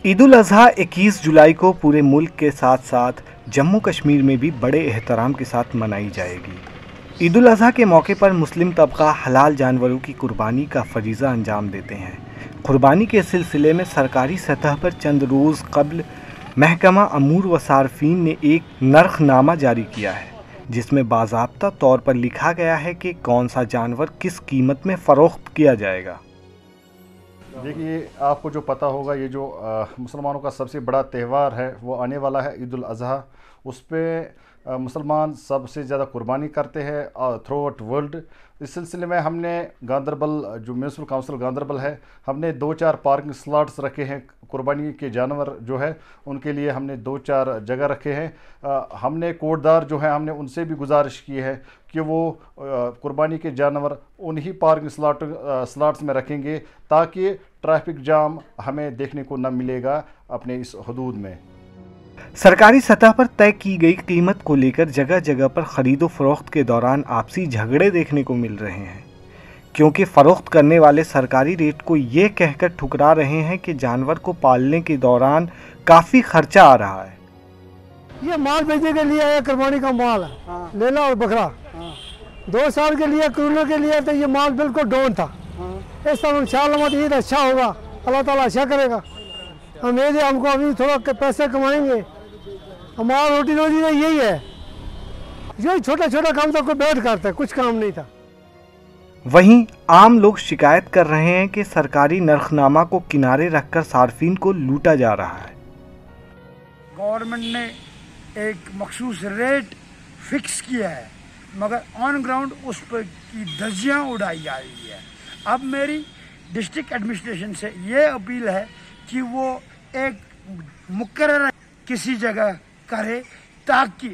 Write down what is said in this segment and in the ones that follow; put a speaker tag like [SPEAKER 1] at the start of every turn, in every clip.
[SPEAKER 1] ईद उल अज़हा 21 जुलाई को पूरे मुल्क के साथ साथ जम्मू कश्मीर में भी बड़े एहतराम के साथ मनाई जाएगी। ईद उल अज़हा के मौके पर मुस्लिम तबका हलाल जानवरों की कुर्बानी का फरीज़ा अंजाम देते हैं। कुर्बानी के सिलसिले में सरकारी सतह पर चंद रोज़ कबल महकमा अमूर व सारफीन ने एक नर्खनामा जारी किया है, जिसमें बाज़ाब्ता तौर पर लिखा गया है कि कौन सा जानवर किस कीमत में फ़रोख्त किया जाएगा।
[SPEAKER 2] देखिए, आपको जो पता होगा, ये जो मुसलमानों का सबसे बड़ा त्यौहार है वो आने वाला है, ईद उल अज़हा। उस पर मुसलमान सबसे ज़्यादा कुर्बानी करते हैं थ्रू आउट वर्ल्ड। इस सिलसिले में हमने गांदरबल, जो म्यूनसिपल काउंसिल गांदरबल है, हमने 2-4 पार्किंग स्लॉट्स रखे हैं। कुर्बानी के जानवर जो है उनके लिए हमने 2-4 जगह रखे हैं। हमने कोटदार जो है, हमने उनसे भी गुजारिश की है कि वो कुर्बानी के जानवर उन्हीं पार्किंग स्लॉट्स में रखेंगे, ताकि ट्रैफिक जाम हमें देखने को न मिलेगा अपने इस हदूद में।
[SPEAKER 1] सरकारी सतह पर तय की गई कीमत को लेकर जगह जगह पर खरीदो फरोख्त के दौरान आपसी झगड़े देखने को मिल रहे हैं, क्योंकि फरोख्त करने वाले सरकारी रेट को ये कहकर ठुकरा रहे हैं कि जानवर को पालने के दौरान काफ़ी खर्चा आ रहा है।
[SPEAKER 3] ये माल बेचने के लिए कुर्बानी का माल है, लेला और बकरा। 2 साल के लिए क्रूलर के लिए तो ये माल बिल्कुल डाउन था। इस तरह इंशाअल्लाह ईद अच्छा होगा, अल्लाह ताला अच्छा करेगा। उम्मीद है हमको अभी थोड़ा पैसे कमाएंगे। हमारा रोटी रोजी तो यही है, यही छोटा छोटा काम तो कोई बैठ करता है, कुछ काम नहीं था।
[SPEAKER 1] वहीं आम लोग शिकायत कर रहे हैं कि सरकारी नर्खनामा को किनारे रखकर सार्फिन को लूटा जा रहा है।
[SPEAKER 4] गवर्नमेंट ने एक मखसूस रेट फिक्स किया है, मगर ऑन ग्राउंड उस पर की धज्जियाँ उड़ाई जा रही है। अब मेरी डिस्ट्रिक्ट एडमिनिस्ट्रेशन से ये अपील है कि वो एक मुकर्रर किसी जगह करे, ताकि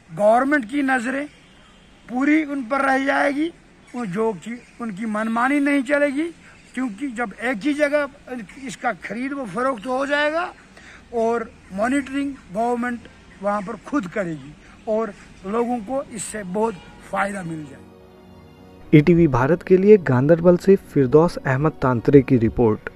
[SPEAKER 4] गवर्नमेंट की नज़रें पूरी उन पर रह जाएगी, जो कि उनकी मनमानी नहीं चलेगी। क्योंकि जब एक ही जगह इसका खरीद व फरोख्त हो जाएगा और मॉनिटरिंग गवर्नमेंट वहाँ पर खुद करेगी और लोगों को इससे बहुत फ़ायदा मिल जाएगा।
[SPEAKER 1] ईटीवी भारत के लिए गांदरबल से फिरदौस अहमद तांत्रे की रिपोर्ट।